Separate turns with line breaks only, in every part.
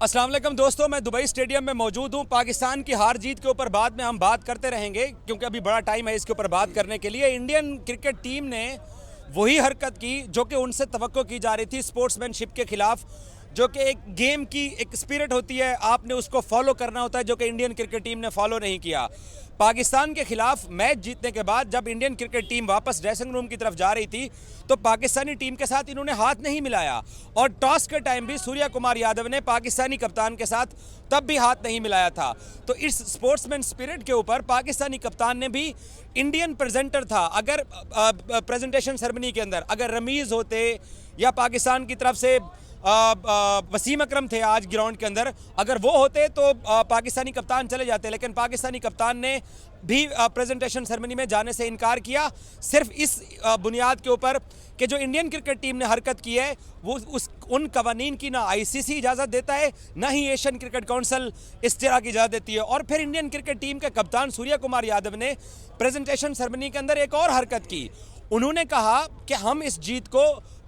अस्सलाम वालेकुम दोस्तों, मैं दुबई स्टेडियम में मौजूद हूं। पाकिस्तान की हार जीत के ऊपर बाद में हम बात करते रहेंगे क्योंकि अभी बड़ा टाइम है इसके ऊपर बात करने के लिए। इंडियन क्रिकेट टीम ने वही हरकत की जो कि उनसे तवक्को की जा रही थी, स्पोर्ट्समैनशिप के खिलाफ, जो कि एक गेम की एक स्पिरिट होती है, आपने उसको फॉलो करना होता है, जो कि इंडियन क्रिकेट टीम ने फॉलो नहीं किया। पाकिस्तान के खिलाफ मैच जीतने के बाद जब इंडियन क्रिकेट टीम वापस ड्रेसिंग रूम की तरफ जा रही थी तो पाकिस्तानी टीम के साथ इन्होंने हाथ नहीं मिलाया, और टॉस के टाइम भी सूर्या कुमार यादव ने पाकिस्तानी कप्तान के साथ तब भी हाथ नहीं मिलाया था। तो इस स्पोर्ट्समैन स्पिरिट के ऊपर पाकिस्तानी कप्तान ने भी, इंडियन प्रेजेंटर था, अगर प्रेजेंटेशन सेरेमनी के अंदर अगर रमीज़ होते या पाकिस्तान की तरफ से वसीम अकरम थे आज ग्राउंड के अंदर, अगर वो होते तो पाकिस्तानी कप्तान चले जाते, लेकिन पाकिस्तानी कप्तान ने भी प्रेजेंटेशन सेरेमनी में जाने से इनकार किया, सिर्फ इस बुनियाद के ऊपर कि जो इंडियन क्रिकेट टीम ने हरकत की है वो उन कवानीन की ना आईसीसी इजाज़त देता है, ना ही एशियन क्रिकेट काउंसिल इस तरह की इजाज़त देती है। और फिर इंडियन क्रिकेट टीम के कप्तान सूर्या कुमार यादव ने प्रेजेंटेशन सेरेमनी के अंदर एक और हरकत की। उन्होंने कहा कि हम इस जीत को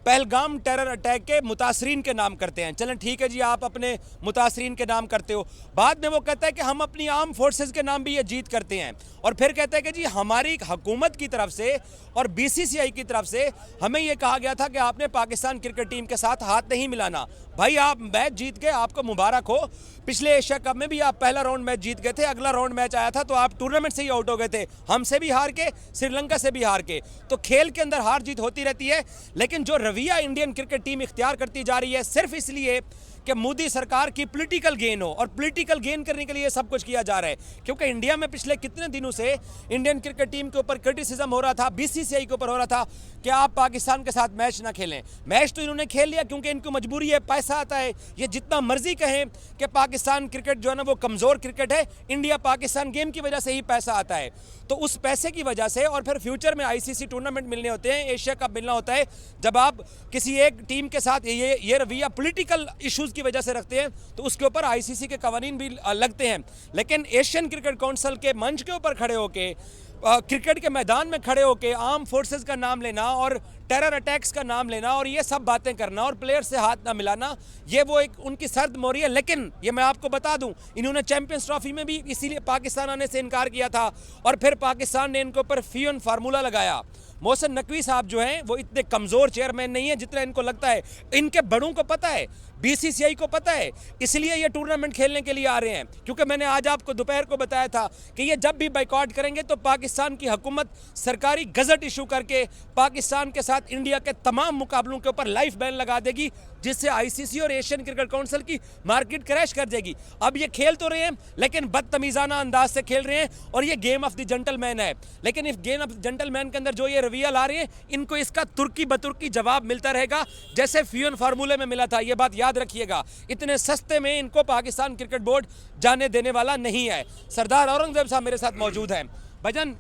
पहलगाम टेरर अटैक के मुतासरीन के नाम करते हैं। चलें ठीक है जी, आप अपने मुतासरीन के नाम करते हो। बाद में वो कहता है कि हम अपनी आर्म फोर्सेस के नाम भी ये जीत करते हैं, और फिर कहता है कि जी हमारी हुकूमत की तरफ से और बीसीसीआई की तरफ से हमें ये कहा गया था कि आपने पाकिस्तान क्रिकेट टीम के साथ हाथ नहीं मिलाना। भाई आप मैच जीत गए, आपको मुबारक हो। पिछले एशिया कप में भी आप पहला राउंड मैच जीत गए थे, अगला राउंड मैच आया था तो आप टूर्नामेंट से ही आउट हो गए थे, हमसे भी हार के, श्रीलंका से भी हार के। तो खेल के अंदर हार जीत होती रहती है, लेकिन जो रवैया इंडियन क्रिकेट टीम इख्तियार करती जा रही है सिर्फ इसलिए कि मोदी सरकार की पॉलिटिकल गेन हो, और पॉलिटिकल गेन करने के लिए सब कुछ किया जा रहा है। क्योंकि इंडिया में पिछले कितने दिनों से इंडियन क्रिकेट टीम के ऊपर क्रिटिसिज्म हो रहा था, बीसीसीआई के ऊपर हो रहा था कि आप पाकिस्तान के साथ मैच ना खेलें। मैच तो इन्होंने खेल लिया क्योंकि इनको मजबूरी है, पैसा आता है। ये जितना मर्जी कहें कि पाकिस्तान क्रिकेट जो है ना वो कमज़ोर क्रिकेट है, इंडिया पाकिस्तान गेम की वजह से ही पैसा आता है। तो उस पैसे की वजह से, और फिर फ्यूचर में आईसीसी टूर्नामेंट मिलने होते हैं, एशिया कप मिलना होता है, जब आप किसी एक टीम के साथ ये रवैया पॉलिटिकल इश्यूज़ की वजह से रखते हैं तो उसके ऊपर आईसीसी के कवानीन भी लगते हैं। लेकिन एशियन क्रिकेट काउंसिल के मंच के ऊपर खड़े होके, क्रिकेट के मैदान में खड़े होके आर्म फोर्सेस का नाम लेना और टेरर अटैक्स का नाम लेना और ये सब बातें करना और प्लेयर से हाथ ना मिलाना, ये वो एक उनकी सर्द मोहरी है। लेकिन ये मैं आपको बता दूं, इन्होंने चैंपियंस ट्रॉफी में भी इसीलिए पाकिस्तान आने से इनकार किया था, और फिर पाकिस्तान ने इनके ऊपर फियन फार्मूला लगाया। मोहसिन नकवी साहब जो हैं वो इतने कमज़ोर चेयरमैन नहीं है जितना इनको लगता है। इनके बड़ों को पता है, बीसीसीआई को पता है, इसलिए ये टूर्नामेंट खेलने के लिए आ रहे हैं। क्योंकि मैंने आज आपको दोपहर को बताया था कि ये जब भी बाइकआउट करेंगे तो पाकिस्तान की हुकूमत सरकारी गजट इशू करके पाकिस्तान के साथ इंडिया के तमाम मुकाबलों के ऊपर लाइफ बैन लगा देगी, जिससे आईसीसी और एशियन क्रिकेट काउंसिल की मार्केट क्रैश कर जाएगी। अब ये खेल तो रहे हैं लेकिन बदतमीज़ाना अंदाज से खेल रहे हैं, और ये गेम ऑफ द जेंटलमैन है। लेकिन इस गेम ऑफ जेंटलमैन के अंदर जो ये रवैया ला रहे हैं, इनको इसका तुर्की बतुर्की जवाब मिलता रहेगा, जैसे फियन फार्मूले में मिला था। ये बात याद रखिएगा, इतने सस्ते में इनको पाकिस्तान क्रिकेट बोर्ड जाने देने वाला नहीं है। सरदार औरंगजेब साहब मेरे साथ मौजूद हैं। भजन,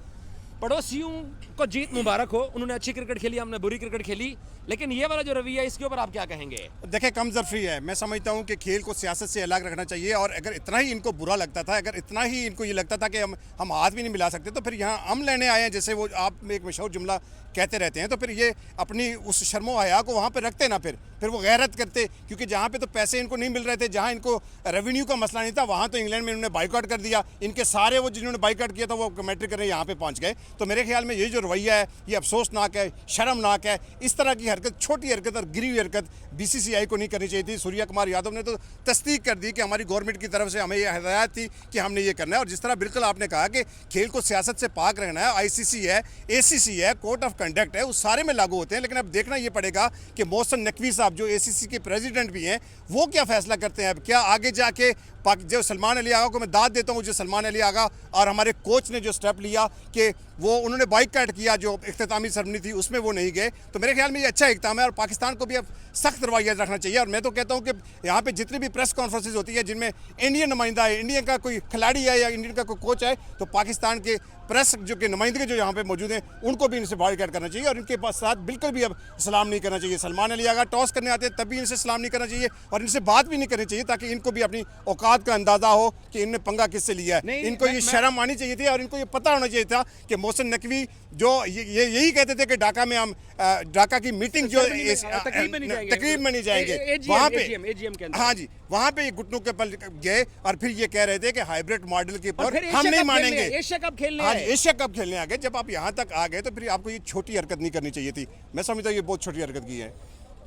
पड़ोसियों को जीत मुबारक हो, उन्होंने अच्छी क्रिकेट खेली, हमने बुरी क्रिकेट खेली, लेकिन ये वाला जो रवैया है इसके ऊपर आप क्या कहेंगे?
देखिए, कम ज़र्फ़ी है। मैं समझता हूँ कि खेल को सियासत से अलग रखना चाहिए, और अगर इतना ही इनको बुरा लगता था, अगर इतना ही इनको ये लगता था कि हम हाथ भी नहीं मिला सकते, तो फिर यहाँ हम लेने आए हैं, जैसे वो आप एक मशहूर जुमला कहते रहते हैं, तो फिर ये अपनी उस शर्मो हया को वहाँ पर रखते ना, फिर वो गैरत करते। क्योंकि जहाँ पे तो पैसे इनको नहीं मिल रहे थे, जहाँ इनको रेवेन्यू का मसला नहीं था, वहाँ तो इंग्लैंड में इन्होंने बाइकआउट कर दिया। इनके सारे वो जिन्होंने बाइकआउट किया था वो कमेंट्री करने यहाँ पे पहुँच गए। तो मेरे ख्याल में ये जो रवैया है ये अफसोसनाक है, शर्मनाक है। इस तरह की हरकत, छोटी हरकत और गिरी हुई हरकत बीसीसीआई को नहीं करनी चाहिए थी। सूर्या कुमार यादव ने तो तस्दीक कर दी कि हमारी गवर्नमेंट की तरफ से हमें ये हिदायत थी कि हमने ये करना है। और जिस तरह बिल्कुल आपने कहा कि खेल को सियासत से पाक रखना है, आईसीसी है, एसीसी है, कोड ऑफ कंडक्ट है, उस सारे में लागू होते हैं। लेकिन अब देखना ये पड़ेगा कि मोहसिन नकवी साहब जो एसीसी के प्रेसिडेंट भी हैं, वो क्या फैसला करते हैं। अब क्या आगे जाके जो सलमान अली आगा को मैं दाद देता हूँ, जो सलमान अली आगा और हमारे कोच ने जो स्टेप लिया कि वो उन्होंने बाइकआउट किया, जो इख्तितामी सेरेमनी थी उसमें वो नहीं गए, तो मेरे ख्याल में ये अच्छा इक़दाम है। और पाकिस्तान को भी अब सख्त रवैया रखना चाहिए। और मैं तो कहता हूँ कि यहाँ पे जितनी भी प्रेस कॉन्फ्रेंसेज होती है जिनमें इंडियन नुमाइंदा है, इंडियन का कोई खिलाड़ी है या इंडियन का कोई कोच है, तो पाकिस्तान के प्रेस जो कि नुमाइंदे जो यहाँ पे मौजूद हैं उनको भी इनसे बॉयकॉट करना चाहिए और इनके पास साथ बिल्कुल भी अब सलाम नहीं करना चाहिए। सलमान अली अगर टॉस करने आते हैं तब भी इनसे सलाम नहीं करना चाहिए और इनसे बात भी नहीं करनी चाहिए ताकि इनको भी अपनी औकात का अंदाजा हो कि इनने पंगा किससे लिया है। इनको ये शर्म आनी चाहिए थी और इनको ये पता होना चाहिए था कि मोहसिन नकवी जो ये यही कहते थे कि ढाका में हम ढाका की मीटिंग जो तकरीब में नहीं जाएंगे वहाँ पे, हाँ जी, वहाँ पे ये घुटनों के पल गए और फिर ये कह रहे थे कि हाइब्रिड मॉडल के ऊपर हम नहीं मानेंगे।
एशिया कप खेलने
हाँ, एशिया कप खेलने आ गए। जब आप यहाँ तक आ गए तो फिर आपको ये छोटी हरकत नहीं करनी चाहिए थी। मैं समझता हूँ ये बहुत छोटी हरकत की है।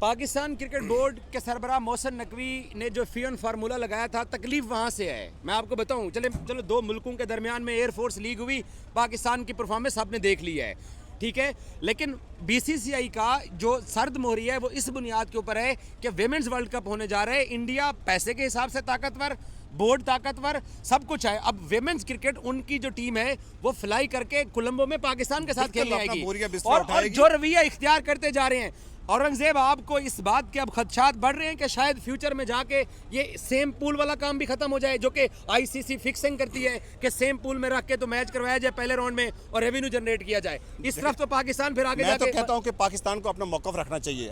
पाकिस्तान क्रिकेट बोर्ड के सरबराह मोहसिन नकवी ने जो फियन फार्मूला लगाया था, तकलीफ वहाँ से है। मैं आपको बताऊँ, चलो दो मुल्कों के दरमियान में एयरफोर्स लीग हुई, पाकिस्तान की परफॉर्मेंस आपने देख ली है, ठीक है, लेकिन बीसीसीआई का जो सर्द मोहरी है वो इस बुनियाद के ऊपर है कि विमेंस वर्ल्ड कप होने जा रहे हैं। इंडिया पैसे के हिसाब से ताकतवर, बोर्ड ताकतवर, सब कुछ है। अब विमेंस क्रिकेट उनकी जो टीम है वो फ्लाई करके कोलंबो में पाकिस्तान के साथ खेलने आएगी और जो रवैया इख्तियार करते जा रहे हैं। औरंगजेब, आपको इस बात के अब खदशात बढ़ रहे हैं कि शायद फ्यूचर में जाके ये सेम पूल वाला काम भी खत्म हो जाए जो कि आईसीसी फिक्सिंग करती है कि सेम पूल में रख के तो मैच करवाया जाए पहले राउंड में और रेवेन्यू जनरेट किया जाए। इस तरफ तो पाकिस्तान फिर आगे
मैं
जाके
तो कहता हूं कि पाकिस्तान को अपना मौकफ रखना चाहिए।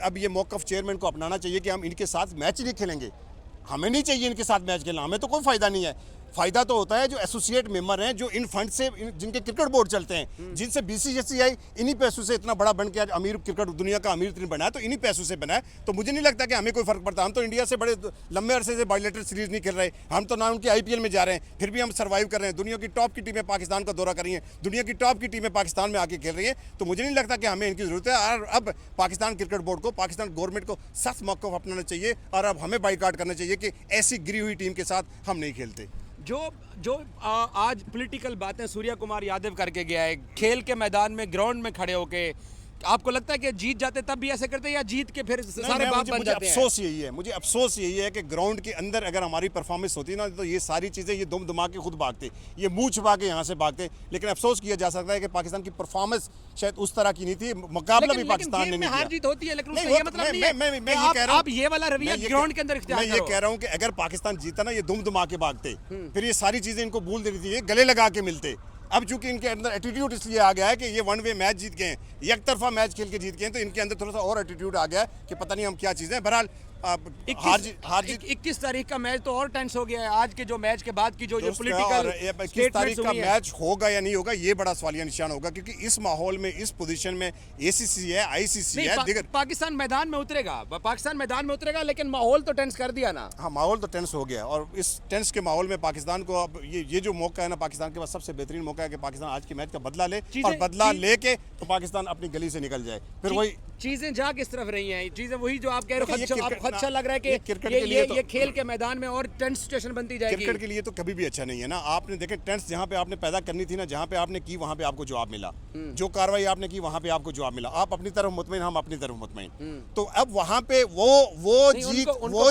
अब ये मौकफ चेयरमैन को अपनाना चाहिए कि हम इनके साथ मैच नहीं खेलेंगे। हमें नहीं चाहिए इनके साथ मैच खेलना, हमें तो कोई फायदा नहीं है। फायदा तो होता है जो एसोसिएट मेंबर हैं, जो इन फंड से जिनके क्रिकेट बोर्ड चलते हैं, जिनसे बीसीसीआई इन्हीं पैसों से इतना बड़ा बन के आज अमीर क्रिकेट दुनिया का अमीर तरीन बना है, तो इन्हीं पैसों से बना है। तो मुझे नहीं लगता कि हमें कोई फर्क पड़ता। हम तो इंडिया से बड़े लंबे अरसे से बायलैटरल सीरीज नहीं खेल रहे, हम तो ना उनकी आईपीएल में जा रहे हैं, फिर भी हम सर्वाइव कर रहे हैं। दुनिया की टॉप की टीमें पाकिस्तान का दौरा कर रही हैं, दुनिया की टॉप की टीमें पाकिस्तान में आके खेल रही हैं। तो मुझे नहीं लगता कि हमें इनकी जरूरत है। और अब पाकिस्तान क्रिकेट बोर्ड को, पाकिस्तान गवर्नमेंट को सख्त मौक़िफ़ अपनाना चाहिए और अब हमें बाइकआउट करना चाहिए कि ऐसी गिरी हुई टीम के साथ हम नहीं खेलते।
जो आज पॉलिटिकल बातें सूर्या कुमार यादव करके गया है, खेल के मैदान में ग्राउंड में खड़े होके, आपको लगता है कि जीत जाते तब भी ऐसे करते हैं या जीत के फिर सारे बाप बन जाते हैं?
अफसोस यही है, मुझे अफसोस यही है कि ग्राउंड के अंदर अगर हमारी परफॉर्मेंस होती ना तो ये सारी चीज़ें ये दुम दुमा के खुद भागते, ये मुंह छुपा के यहाँ से भागते। लेकिन अफसोस किया जा सकता है कि पाकिस्तान की परफॉर्मेंस शायद उस तरह की नहीं थी, मुकाबला भी पाकिस्तान ने नहीं किया।
हार जीत होती है, लेकिन उसका ये मतलब नहीं है।
मैं ये कह रहा हूँ,
आप ये वाला रवैया ग्राउंड के अंदर इख्तियार करो।
मैं ये कह रहा हूँ कि अगर पाकिस्तान जीता ना, ये दुम दुमा के भागते, फिर ये सारी चीज़ें इनको भूल देनी थी, गले लगा के मिलते। अब चूंकि इनके अंदर एटीट्यूड इसलिए आ गया है कि ये वन वे मैच जीत गए हैं, एक तरफा मैच खेल के जीत गए हैं, तो इनके अंदर थोड़ा सा और एटीट्यूड आ गया है कि पता नहीं हम क्या चीज़ें। बहरहाल हार जीत
21 तारीख का मैच तो और टेंस हो गया है। आज के जो मैच के बाद की जो पॉलिटिकल
21 तारीख का मैच होगा या नहीं होगा ये बड़ा सवालिया निशान होगा, क्योंकि इस माहौल में, इस पोजीशन में एसीसी है, आईसीसी है,
पाकिस्तान मैदान में उतरेगा, पाकिस्तान मैदान में उतरेगा, लेकिन माहौल तो टेंस कर दिया ना।
हाँ, माहौल तो टेंस हो गया और इस टेंस के माहौल में पाकिस्तान को अब ये जो मौका है ना, पाकिस्तान के पास सबसे बेहतरीन मौका है कि पाकिस्तान आज के मैच का बदला ले और बदला लेके तो पाकिस्तान अपनी गली से निकल जाए। फिर वही
चीजें जा किस तरफ रही हैं, चीजें वही जो आप कह रहे हो, आपको अच्छा लग रहा है कि
क्रिकेट के लिए
ये खेल के मैदान में और टेंस सिचुएशन बनती जाएगी।
क्रिकेट के लिए तो कभी भी अच्छा नहीं है ना। आपने देखे टेंस जहाँ पे आपने पैदा करनी थी ना, जहाँ पे आपने की वहाँ पे आपको जवाब मिला, जो कार्रवाई आपने की वहाँ पे आपको जवाब मिला। आप अपनी तरफ मुतमईन, हम अपनी तरफ मुतमईन। तो अब वहाँ पे वो जीत
उनको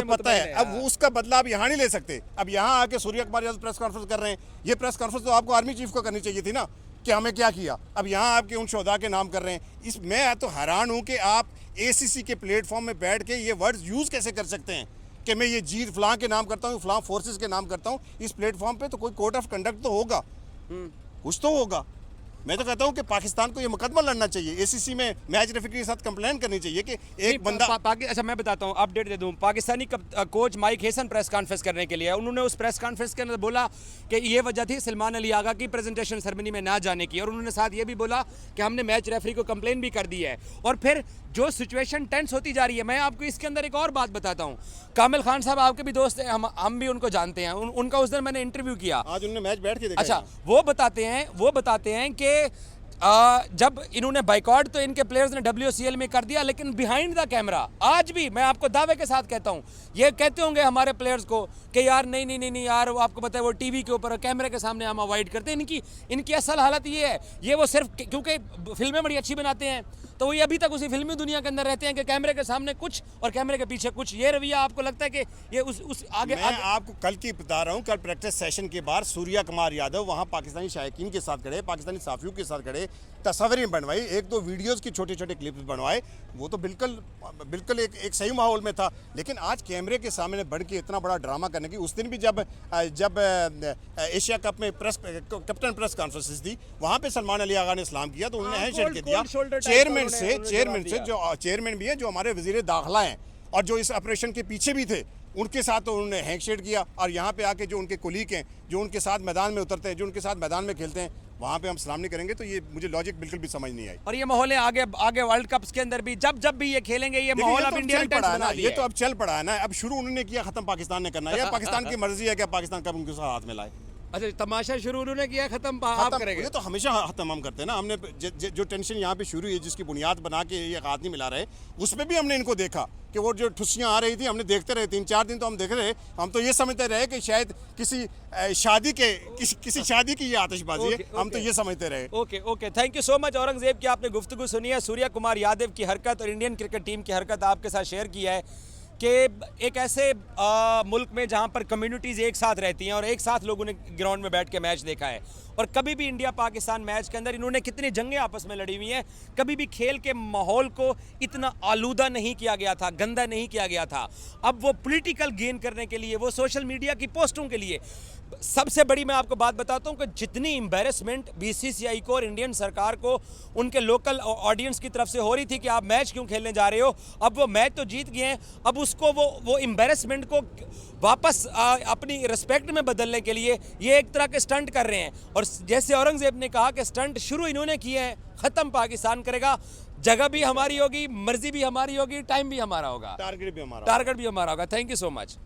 पता है,
अब वो उसका बदला आप यहाँ नहीं ले सकते। अब यहाँ आके सूर्या कुमार यादव प्रेस कॉन्फ्रेंस कर रहे हैं, ये प्रेस कॉन्फ्रेंस तो आपको आर्मी चीफ को करनी चाहिए थी ना कि हमें क्या किया। अब यहाँ आपके उन शोधा के नाम कर रहे हैं। मैं तो हैरान हूँ कि आप एसीसी के प्लेटफॉर्म में बैठ के ये वर्ड्स यूज़ कैसे कर सकते हैं कि मैं ये जीत फलां के नाम करता हूँ, फलां फोर्सेस के नाम करता हूँ। इस प्लेटफॉर्म पे तो कोई कोड ऑफ कंडक्ट तो होगा, कुछ तो होगा। मैं तो कहता हूँ कि पाकिस्तान को ये मुकदमा लड़ना चाहिए, एसीसी में मैच रेफरी के साथ कंप्लेन करनी चाहिए कि एक बंदा
अच्छा मैं बताता हूँ, अपडेट दे दूँ। Pakistani coach Mike Hesson press conference करने के लिए, उन्होंने उस प्रेस कॉन्फ्रेंस के अंदर बोला कि ये वजह थी सलमान अली आगा की प्रेजेंटेशन सेरेमनी में ना जाने की, और उन्होंने साथ ये भी बोला कि हमने मैच रेफरी को कंप्लेन भी कर दी है। और फिर जो सिचुएशन टेंस होती जा रही है, मैं आपको इसके अंदर एक और बात बताता हूँ। कामिल खान साहब आपके भी दोस्त हैं, हम भी उनको जानते हैं, उनका उस दिन मैंने इंटरव्यू किया।
आज उन्होंने मैच बैठ के देखा।
अच्छा, वो बताते हैं कि जब इन्होंने बाइकआउट तो इनके प्लेयर्स ने WCL में कर दिया, लेकिन बिहाइंड द कैमरा आज भी मैं आपको दावे के साथ कहता हूं, ये कहते होंगे हमारे प्लेयर्स को कि यार नहीं यार, वो आपको पता है वो टीवी के ऊपर कैमरे के सामने हम अवॉइड करते हैं। इनकी असल हालत ये है, ये वो सिर्फ क्योंकि फिल्में बड़ी अच्छी बनाते हैं तो वो अभी तक उसी फिल्मी दुनिया के अंदर रहते हैं कि कैमरे के सामने कुछ और कैमरे के पीछे कुछ। ये रवैया आपको लगता है कि ये उस आगे
मैं आपको कल की बता रहा हूँ, कल प्रैक्टिस सेशन के बाद सूर्या कुमार यादव वहाँ पाकिस्तानी शायकीन के साथ खड़े, पाकिस्तानी साफियों के साथ खड़े, तस्वीरें बनवाई, एक दो वीडियोस की छोटे छोटे क्लिप्स बनवाए, वो तो बिल्कुल एक सही माहौल में था। लेकिन आज कैमरे के सामने बढ़ के इतना बड़ा ड्रामा करने की, उस दिन भी जब एशिया कप में कैप्टन प्रेस कॉन्फ्रेंस थी, वहाँ पे सलमान अली आगा ने सलाम किया तो उन्होंने हैंडशेक किया चेयरमैन से जो चेयरमैन भी है, जो हमारे वजीर दाखिला हैं और जो इस ऑपरेशन के पीछे भी थे, उनके साथ तो उन्होंने हैंडशेक किया। और यहाँ पे आके जो उनके कोलीग हैं, जो उनके साथ मैदान में उतरते हैं, जो उनके साथ मैदान में खेलते हैं, वहाँ पे हम सलाम नहीं करेंगे। तो ये मुझे लॉजिक बिल्कुल भी समझ नहीं आई।
और ये माहौल है आगे वर्ल्ड कप्स के अंदर भी जब भी ये खेलेंगे, ये माहौल अब इंडिया ने
पड़ा है ना, ये तो अब चल पड़ा है ना। अब शुरू उन्होंने किया, खत्म पाकिस्तान ने करना है। या पाकिस्तान की मर्जी है कि पाकिस्तान कब उनके साथ हाथ में लाए।
अच्छा, तमाशा शुरू उन्होंने किया, खत्म आप करेंगे।
ये तो हमेशा खत्म हम करते हैं ना। हमने जो टेंशन यहाँ पे शुरू हुई, जिसकी बुनियाद बना के ये हाथ नहीं मिला रहे, उसमें भी हमने इनको देखा कि वो जो ठुस्सियाँ आ रही थी, हमने देखते रहे 3-4 दिन तो हम देख रहे। हम तो ये समझते रहे कि शायद किसी शादी की ये आतिशबाजी है। हम तो ये समझते रहे।
Okay, thank you so much Aurangzeb की आपने गुफ्तगू सुनी है। सूर्या कुमार यादव की हरकत और इंडियन क्रिकेट टीम की हरकत आपके साथ शेयर किया है कि एक ऐसे मुल्क में जहां पर कम्युनिटीज़ एक साथ रहती हैं और एक साथ लोगों ने ग्राउंड में बैठ के मैच देखा है, और कभी भी इंडिया पाकिस्तान मैच के अंदर इन्होंने कितनी जंगें आपस में लड़ी हुई हैं, कभी भी खेल के माहौल को इतना आलूदा नहीं किया गया था, गंदा नहीं किया गया था। अब वो पॉलिटिकल गेन करने के लिए, वो सोशल मीडिया की पोस्टों के लिए, सबसे बड़ी मैं आपको बात बताता हूं कि जितनी एम्बैरेसमेंट बीसीसीआई को और इंडियन सरकार को उनके लोकल ऑडियंस की तरफ से हो रही थी कि आप मैच क्यों खेलने जा रहे हो, अब वो मैच तो जीत गए हैं, अब उसको वो एम्बैरेसमेंट को वापस अपनी रिस्पेक्ट में बदलने के लिए ये एक तरह के स्टंट कर रहे हैं। और जैसे औरंगजेब ने कहा कि स्टंट शुरू इन्होंने किए हैं, खत्म पाकिस्तान करेगा। जगह भी हमारी होगी, मर्जी भी हमारी होगी, टाइम भी हमारा होगा,
टारगेट भी हमारा
होगा। Thank you so much.